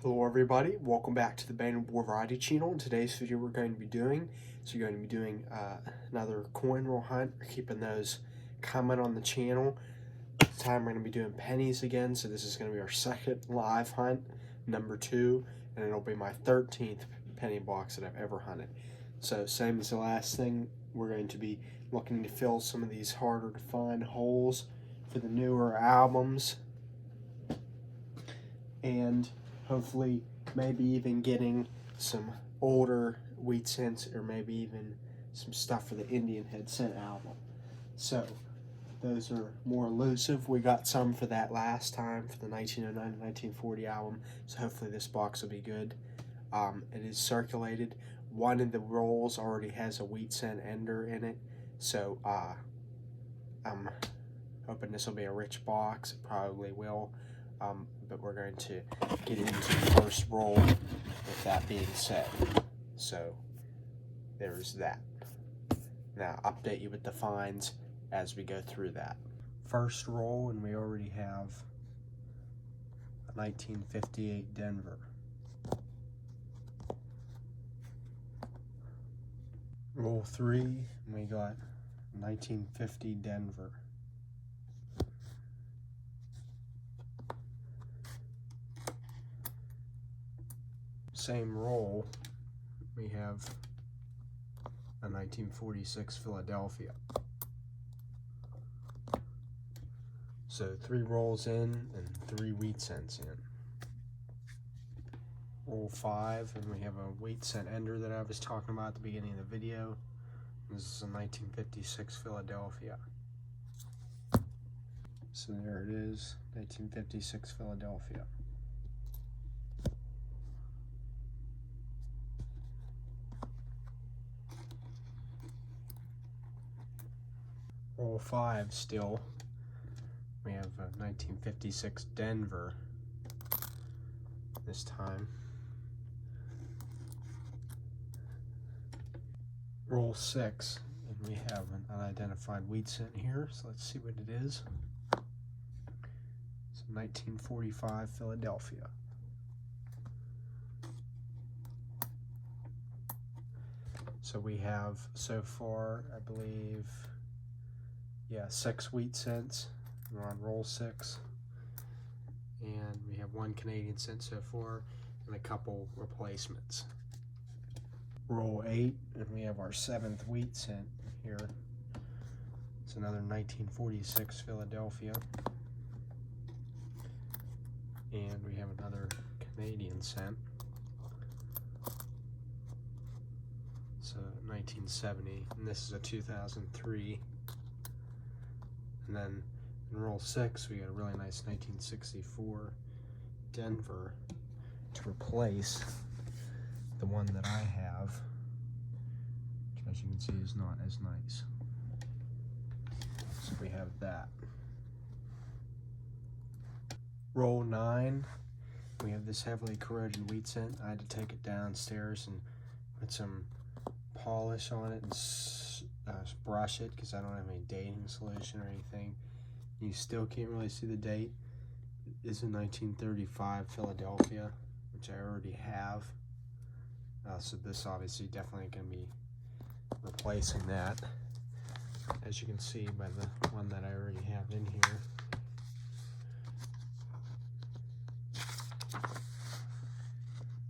Hello everybody, welcome back to the Band War Variety channel. In today's video we're going to be doing, another coin roll hunt. We're keeping those coming on the channel. This time we're going to be doing pennies again, so this is going to be our second live hunt, number 2, and it'll be my 13th penny box that I've ever hunted. So same as the last thing, we're going to be looking to fill some of these harder to find holes for the newer albums, and hopefully maybe even getting some older Wheat Cents, or maybe even some stuff for the Indian Head Scent album. So those are more elusive. We got some for that last time for the 1909 to 1940 album, so hopefully this box will be good. It is circulated. One of the rolls already has a Wheat Scent ender in it, so I'm hoping this will be a rich box. It probably will. But we're going to get into the first roll with that being said. So there's that. Now update you with the finds as we go through that. First roll, and we already have a 1958 Denver. Roll 3, and we got 1950 Denver. Same roll, we have a 1946 Philadelphia. So 3 rolls in and 3 Wheat Cents in. Roll 5, and we have a Wheat Cent ender that I was talking about at the beginning of the video. This is a 1956 Philadelphia. So there it is, 1956 Philadelphia. Roll 5 still, we have a 1956 Denver this time. Roll 6, and we have an unidentified Wheat Cent here, so let's see what it is. It's a 1945 Philadelphia. So we have so far, I believe, 6 Wheat Cents. We're on roll 6, and we have 1 Canadian cent so far and a couple replacements. Roll 8, and we have our 7th Wheat Cent here. It's another 1946 Philadelphia, and we have another Canadian cent. It's a 1970, and this is a 2003. And then in roll 6, we got a really nice 1964 Denver to replace the one that I have, which as you can see is not as nice. So we have that. Roll 9, we have this heavily corroded Wheat Cent. I had to take it downstairs and put some polish on it and brush it because I don't have any dating solution or anything. You still can't really see the date. It is a 1935 Philadelphia, which I already have. So this obviously definitely going to be replacing that, as you can see by the one that I already have in here.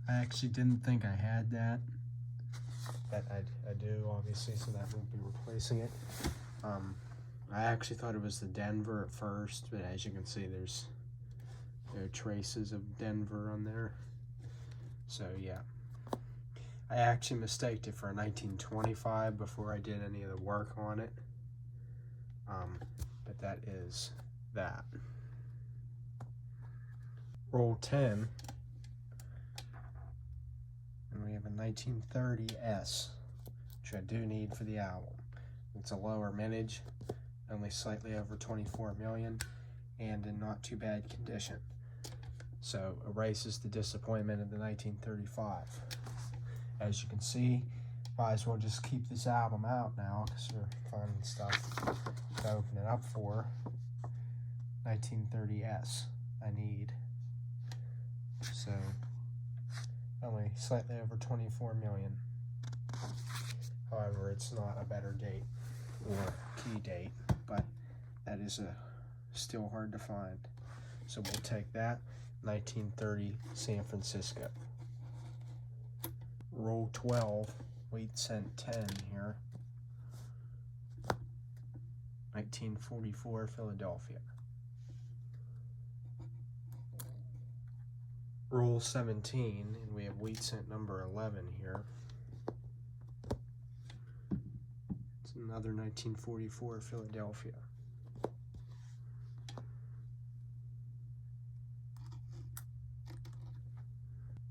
I actually didn't think I had that, but I do obviously, so that won't be replacing it. I actually thought it was the Denver at first, but as you can see there are traces of Denver on there. So yeah, I actually mistaked it for a 1925 before I did any of the work on it. But that is that. Roll 10, and we have a 1930 S, which I do need for the album. It's a lower mintage, only slightly over 24 million, and in not too bad condition. So erases the disappointment of the 1935. As you can see, might as well just keep this album out now because we're finding stuff to open it up for. 1930S I need. So only slightly over 24 million. However, it's not a better date or key date, but that is still hard to find. So we'll take that. 1930 San Francisco. Roll 12, wheat cent 10 here. 1944 Philadelphia. Roll 17, and we have wheat cent number 11 here. It's another 1944 Philadelphia.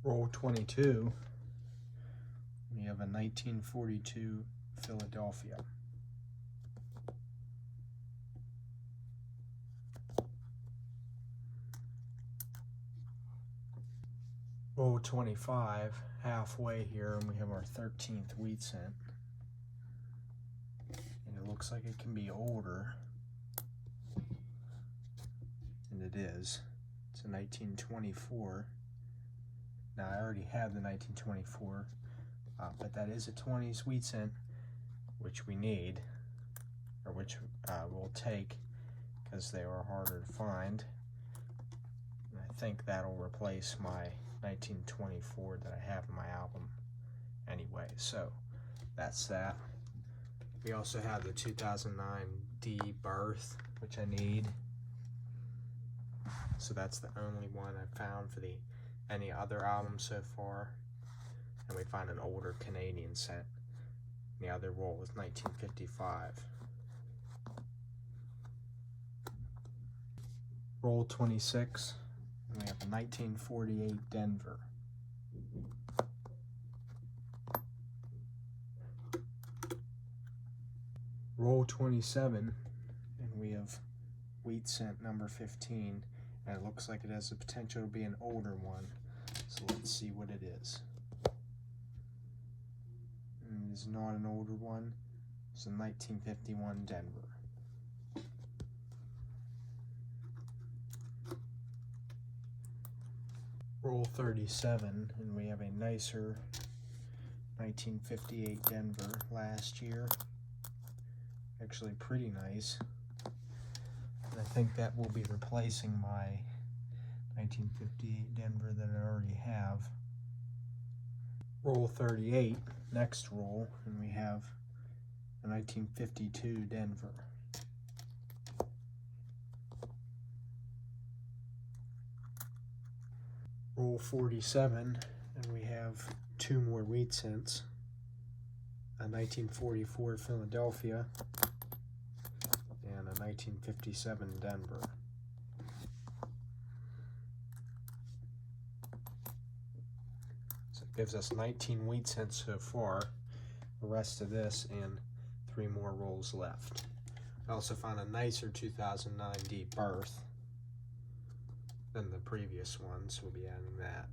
Roll 22, we have a 1942 Philadelphia. Roll 25, halfway here, and we have our 13th wheat cent. And it looks like it can be older. And it is. It's a 1924. Now, I already have the 1924, but that is a 20s wheat cent, which we need, or which we'll take, because they are harder to find. And I think that'll replace my 1924 that I have in my album anyway, so that's that. We also have the 2009 D Birth, which I need. So that's the only one I found for any other album so far. And we find an older Canadian set. The other roll was 1955. Roll 26, and we have a 1948 Denver. Roll 27, and we have wheat cent number 15, and it looks like it has the potential to be an older one. So let's see what it is. And it is not an older one. It's a 1951 Denver. Roll 37, and we have a nicer 1958 Denver last year. Actually pretty nice. And I think that will be replacing my 1958 Denver that I already have. Roll 38, next roll, and we have a 1952 Denver. Roll 47, and we have two more wheat cents. A 1944 Philadelphia and a 1957 Denver. So it gives us 19 wheat cents so far. The rest of this and 3 more rolls left. I also found a nicer 2009 D Birth than the previous one, so we'll be adding that.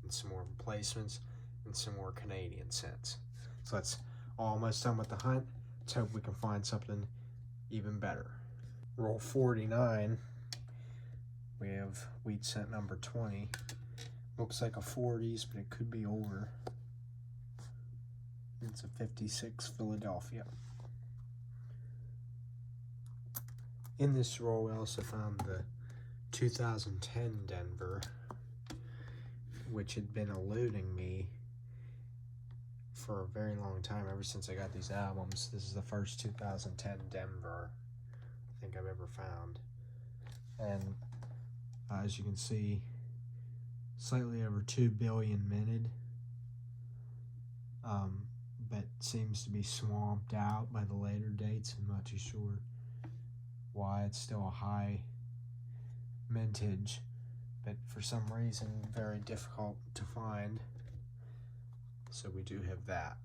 And some more replacements and some more Canadian cents. So that's almost done with the hunt. Let's hope we can find something even better. Roll 49. We have wheat cent number 20. Looks like a 40s, but it could be older. It's a 56 Philadelphia. In this roll, we also found the 2010 Denver, which had been eluding me for a very long time, ever since I got these albums. This is the first 2010 Denver I think I've ever found. And as you can see, slightly over 2 billion minted, but seems to be swamped out by the later dates. I'm not too sure why. It's still a high mintage, but for some reason very difficult to find. So we do have that.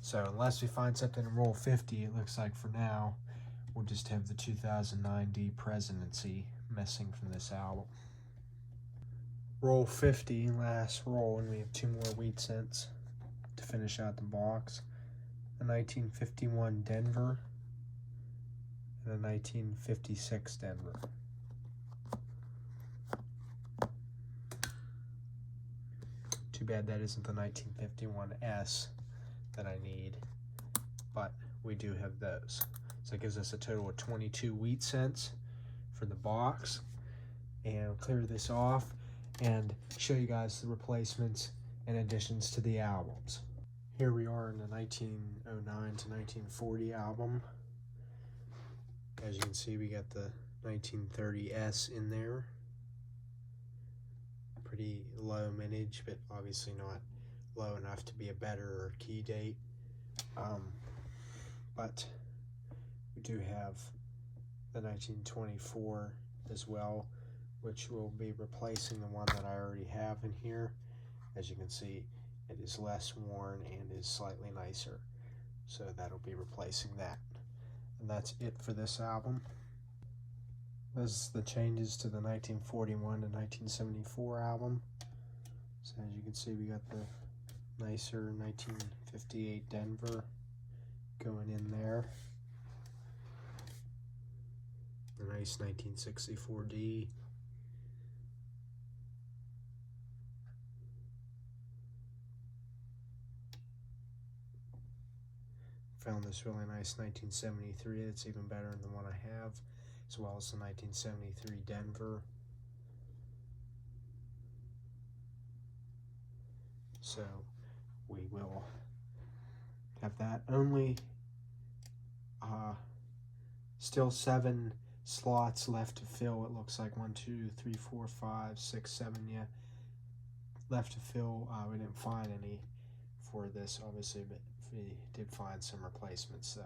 So unless we find something in roll 50, it looks like for now we'll just have the 2009 D Presidency missing from this album. Roll 50, last roll, and we have 2 more wheat cents to finish out the box. A 1951 Denver and a 1956 Denver. Too bad that isn't the 1951S that I need, but we do have those. So it gives us a total of 22 wheat cents for the box. And I'll clear this off and show you guys the replacements and additions to the albums. Here we are in the 1909 to 1940 album. As you can see, we got the 1930S in there. Pretty low mintage, but obviously not low enough to be a better key date. But we do have the 1924 as well, which will be replacing the one that I already have in here. As you can see, it is less worn and is slightly nicer, so that'll be replacing that. And that's it for this album. This is the changes to the 1941 to 1974 album. So as you can see, we got the nicer 1958 Denver going in there. The nice 1964D. Found this really nice 1973 that's even better than the one I have, as well as the 1973 Denver. So we will have that. Only still 7 slots left to fill. It looks like 1, 2, 3, 4, 5, 6, 7, yeah, left to fill. We didn't find any for this, obviously, but we did find some replacements. So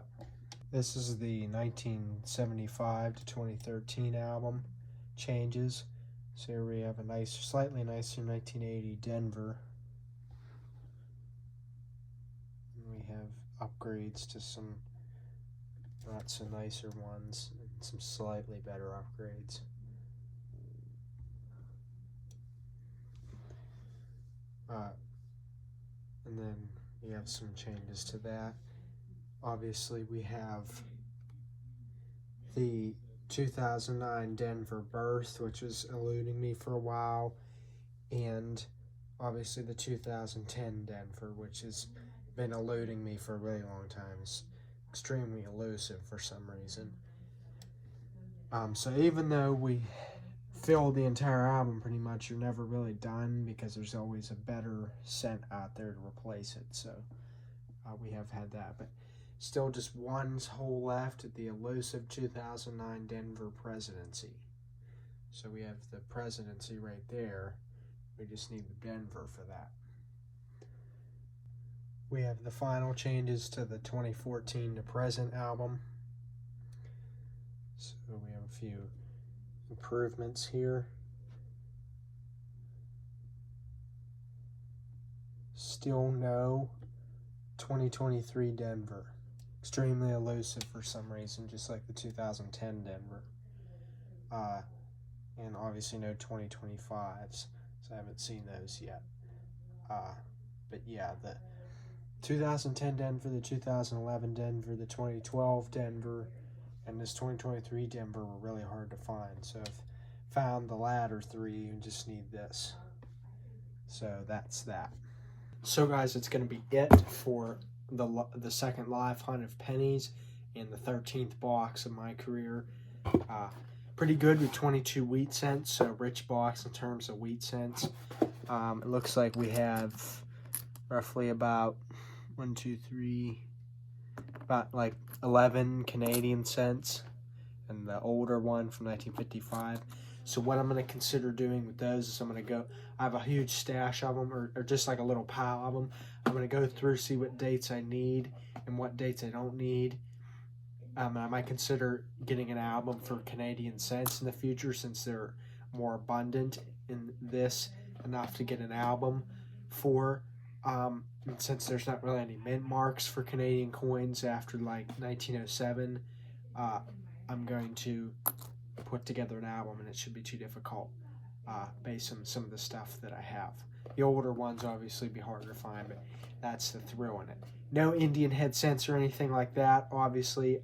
this is the 1975 to 2013 album changes. So here we have a nice, slightly nicer 1980 Denver. And we have upgrades to some not so nicer ones and some slightly better upgrades. And then we have some changes to that. Obviously, we have the 2009 Denver Birth, which was eluding me for a while, and obviously the 2010 Denver, which has been eluding me for a really long time. It's extremely elusive for some reason. So even though we fill the entire album pretty much, you're never really done because there's always a better scent out there to replace it. So we have had that, but still just one hole left at the elusive 2009 Denver Presidency. So we have the Presidency right there. We just need the Denver for that. We have the final changes to the 2014 to present album. So we have a few improvements here. Still no 2023 Denver. Extremely elusive for some reason, just like the 2010 Denver. And obviously no 2025s, so I haven't seen those yet. But yeah, the 2010 Denver, the 2011 Denver, the 2012 Denver, and this 2023 Denver were really hard to find. So I've found the latter 3, you just need this. So that's that. So guys, it's going to be it for the second live hunt of pennies and the 13th box of my career. Pretty good with 22 wheat cents, so rich box in terms of wheat cents. It looks like we have roughly about 1, 2, 3, about like 11 Canadian cents, and the older one from 1955. So what I'm going to consider doing with those is I'm going to go, I have a huge stash of them, or just like a little pile of them. I'm going to go through, see what dates I need and what dates I don't need. I might consider getting an album for Canadian cents in the future, since they're more abundant in this, enough to get an album for. And since there's not really any mint marks for Canadian coins after like 1907, I'm going to put together an album, and it should be too difficult based on some of the stuff that I have. The older ones obviously be harder to find, but that's the thrill in it. No Indian head cents or anything like that, obviously.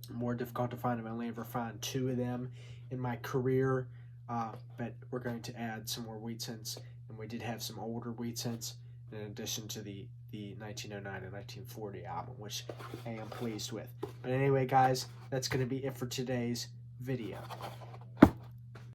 More difficult to find. I've only ever found 2 of them in my career, but we're going to add some more wheat cents and we did have some older Wheat Cents in addition to the 1909 and 1940 album, which I am pleased with. But anyway, guys, that's going to be it for today's video.